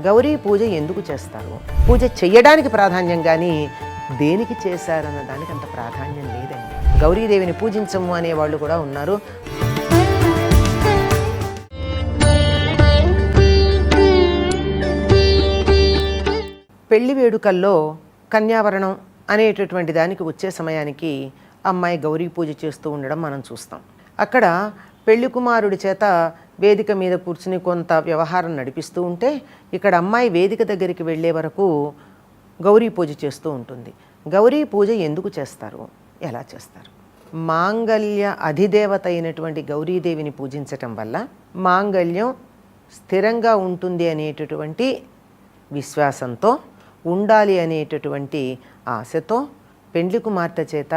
గౌరీ పూజ ఎందుకు చేస్తారు? పూజ చెయ్యడానికి ప్రాధాన్యం కానీ దేనికి చేశారన్న దానికి అంత ప్రాధాన్యం లేదండి. గౌరీదేవిని పూజించము అనేవాళ్ళు కూడా ఉన్నారు. పెళ్లి వేడుకల్లో కన్యావరణం అనేటటువంటి దానికి వచ్చే సమయానికి అమ్మాయి గౌరీ పూజ చేస్తూ ఉండడం మనం చూస్తాం. అక్కడ పెళ్లి కుమారుడి చేత వేదిక మీద కూర్చుని కొంత వ్యవహారం నడిపిస్తూ ఉంటే ఇక్కడ అమ్మాయి వేదిక దగ్గరికి వెళ్ళే వరకు గౌరీ పూజ చేస్తూ ఉంటుంది. గౌరీ పూజ ఎందుకు చేస్తారు? ఎలా చేస్తారు? మాంగళ్య అధిదేవత అయినటువంటి గౌరీదేవిని పూజించటం వల్ల మాంగళ్యం స్థిరంగా ఉంటుంది అనేటటువంటి విశ్వాసంతో, ఉండాలి అనేటటువంటి ఆశతో పెండ్లి కుమార్తె చేత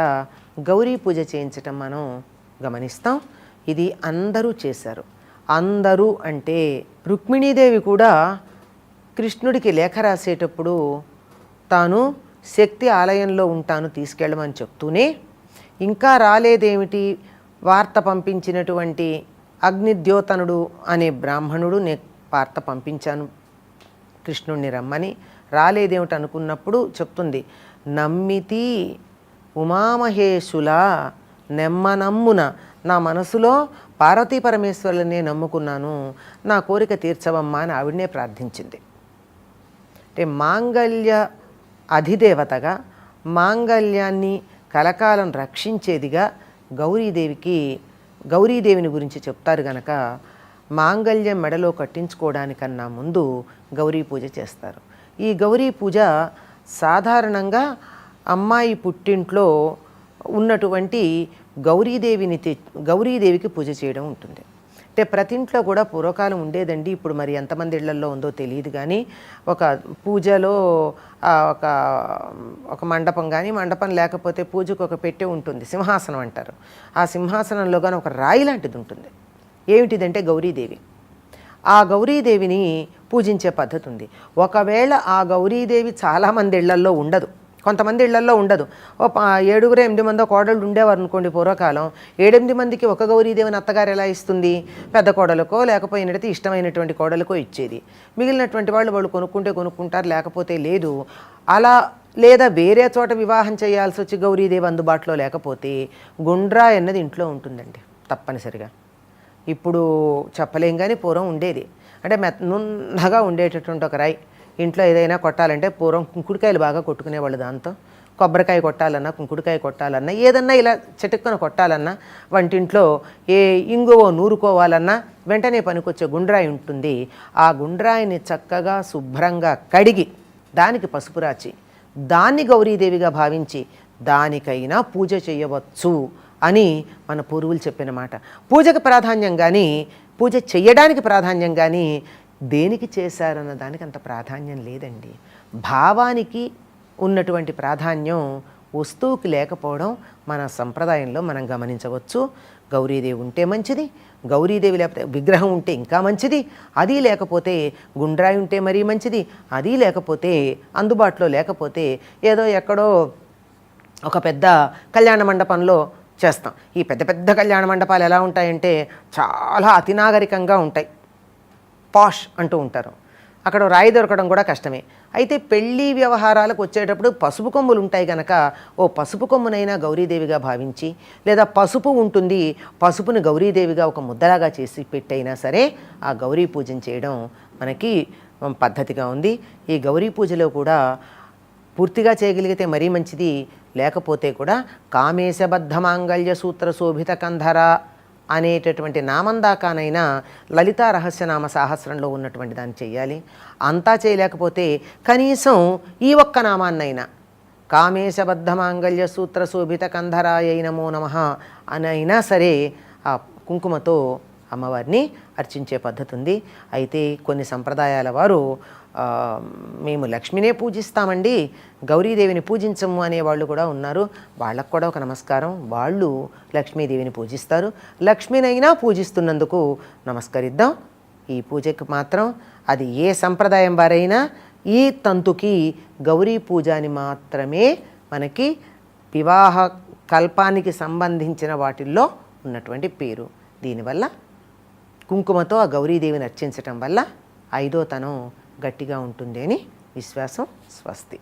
గౌరీ పూజ చేయించటం మనం గమనిస్తాం. ఇది అందరూ చేశారు. అందరూ అంటే రుక్మిణీదేవి కూడా కృష్ణుడికి లేఖ రాసేటప్పుడు తాను శక్తి ఆలయంలో ఉంటాను తీసుకెళ్ళమని చెప్తూనే ఇంకా రాలేదేమిటి, వార్త పంపించినటువంటి అగ్నిద్యోతనుడు అనే బ్రాహ్మణుడు వార్త పంపించాను కృష్ణుడిని రమ్మని, రాలేదేమిటి అనుకున్నప్పుడు చెప్తుంది, నమ్మితి ఉమామహేశుల నెమ్మనమ్మున, నా మనసులో పార్వతీ పరమేశ్వరులనే నమ్ముకున్నాను, నా కోరిక తీర్చవమ్మా అని ఆవిడనే ప్రార్థించింది. అంటే మాంగళ్య అధిదేవతగా, మాంగళ్యాన్ని కలకాలం రక్షించేదిగా గౌరీదేవిని గురించి చెప్తారు గనక మాంగళ్యం మెడలో కట్టించుకోవడానికన్నా ముందు గౌరీ పూజ చేస్తారు. ఈ గౌరీ పూజ సాధారణంగా అమ్మాయి పుట్టింట్లో ఉన్నటువంటి గౌరీదేవికి పూజ చేయడం ఉంటుంది. అంటే ప్రతి ఇంట్లో కూడా పూర్వకాలం ఉండేదండి, ఇప్పుడు మరి ఎంతమంది ఇళ్లల్లో ఉందో తెలియదు కానీ ఒక పూజలో ఒక మండపం కానీ, మండపం లేకపోతే పూజకు ఒక పెట్టె ఉంటుంది, సింహాసనం అంటారు. ఆ సింహాసనంలో కానీ ఒక రాయి లాంటిది ఉంటుంది. ఏమిటిదంటే గౌరీదేవి. ఆ గౌరీదేవిని పూజించే పద్ధతి ఉంది. ఒకవేళ ఆ గౌరీదేవి చాలామంది ఇళ్లల్లో ఉండదు, కొంతమంది ఇళ్లల్లో ఉండదు, 7-8 మందో కోడళ్ళు ఉండేవారు అనుకోండి పూర్వకాలం. 7-8 మందికి ఒక గౌరీదేవిని అత్తగారు ఎలా ఇస్తుంది? పెద్ద కోడలకో లేకపోయినట్టు ఇష్టమైనటువంటి కోడలకో ఇచ్చేది. మిగిలినటువంటి వాళ్ళు కొనుక్కుంటారు, లేకపోతే లేదు. అలా లేదా వేరే చోట వివాహం చేయాల్సి వచ్చి గౌరీదేవి అందుబాటులో లేకపోతే గుండ్రాయి అన్నది ఇంట్లో ఉంటుందండి తప్పనిసరిగా. ఇప్పుడు చెప్పలేం కానీ పూర్వం ఉండేది. అంటే నున్నగా ఉండేటటువంటి ఒక రాయి. ఇంట్లో ఏదైనా కొట్టాలంటే పూర్వం కుంకుడుకాయలు బాగా కొట్టుకునేవాళ్ళు. దాంతో కొబ్బరికాయ కొట్టాలన్నా, కుంకుడుకాయ కొట్టాలన్నా, ఏదన్నా ఇలా చెట్టుకొని కొట్టాలన్నా, వంటింట్లో ఇంగువో నూరుకోవాలన్నా వెంటనే పనికొచ్చే గుండ్రాయి ఉంటుంది. ఆ గుండ్రాయిని చక్కగా శుభ్రంగా కడిగి దానికి పసుపు రాచి దాన్ని గౌరీదేవిగా భావించి దానికైనా పూజ చేయవచ్చు అని మన పూర్వులు చెప్పిన మాట. పూజకు ప్రాధాన్యం కానీ, పూజ చెయ్యడానికి ప్రాధాన్యం కానీ దేనికి చేశారన్న దానికి అంత ప్రాధాన్యం లేదండి. భావానికి ఉన్నటువంటి ప్రాధాన్యం వస్తువుకి లేకపోవడం మన సంప్రదాయంలో మనం గమనించవచ్చు. గౌరీదేవి ఉంటే మంచిది, గౌరీదేవి లేకపోతే విగ్రహం ఉంటే ఇంకా మంచిది, అది లేకపోతే గుండ్రాయి ఉంటే మరీ మంచిది, అది లేకపోతే అందుబాటులో లేకపోతే ఏదో ఎక్కడో ఒక పెద్ద కళ్యాణ మండపంలో చేస్తాం. ఈ పెద్ద పెద్ద కళ్యాణ మండపాలు ఎలా ఉంటాయంటే చాలా అతినాగరికంగా ఉంటాయి, పాష్ అంటూ ఉంటారు. అక్కడ రాయి దొరకడం కూడా కష్టమే. అయితే పెళ్లి వ్యవహారాలకు వచ్చేటప్పుడు పసుపు కొమ్ములు ఉంటాయి కనుక ఓ పసుపు కొమ్మునైనా గౌరీదేవిగా భావించి, లేదా పసుపు ఉంటుంది, పసుపుని గౌరీదేవిగా ఒక ముద్దలాగా చేసి పెట్టైనా సరే ఆ గౌరీ పూజను చేయడం మనకి పద్ధతిగా ఉంది. ఈ గౌరీ పూజలో కూడా పూర్తిగా చేయగలిగితే మరీ మంచిది, లేకపోతే కూడా కామేశబద్ధ మాంగళ్య సూత్ర శోభిత కంధర అనేటటువంటి నామం దాకానైనా లలితా రహస్యనామ సహస్రంలో ఉన్నటువంటి దాన్ని చెయ్యాలి. అంతా చేయలేకపోతే కనీసం ఈ ఒక్క నామాన్నైనా కామేశబద్ధ మాంగళ్య సూత్ర శోభిత కంధరాయ నమో నమః అనైనా సరే ఆ కుంకుమతో అమ్మవారిని అర్చించే పద్ధతి ఉంది. అయితే కొన్ని సంప్రదాయాల వారు మేము లక్ష్మినే పూజిస్తామండి, గౌరీదేవిని పూజించము అనేవాళ్ళు కూడా ఉన్నారు. వాళ్ళకు కూడా ఒక నమస్కారం. వాళ్ళు లక్ష్మీదేవిని పూజిస్తారు. లక్ష్మినైనా పూజిస్తున్నందుకు నమస్కరిద్దాం. ఈ పూజకి మాత్రం అది ఏ సంప్రదాయం వారైనా ఈ తంతుకి గౌరీ పూజ అని మాత్రమే మనకి వివాహ కల్పానికి సంబంధించిన వాటిల్లో ఉన్నటువంటి పేరు. దీనివల్ల కుంకుమతో ఆ గౌరీదేవిని అర్చించటం వల్ల 5వ తనం గట్టిగా ఉంటుంది అని విశ్వాసం. స్వస్తి.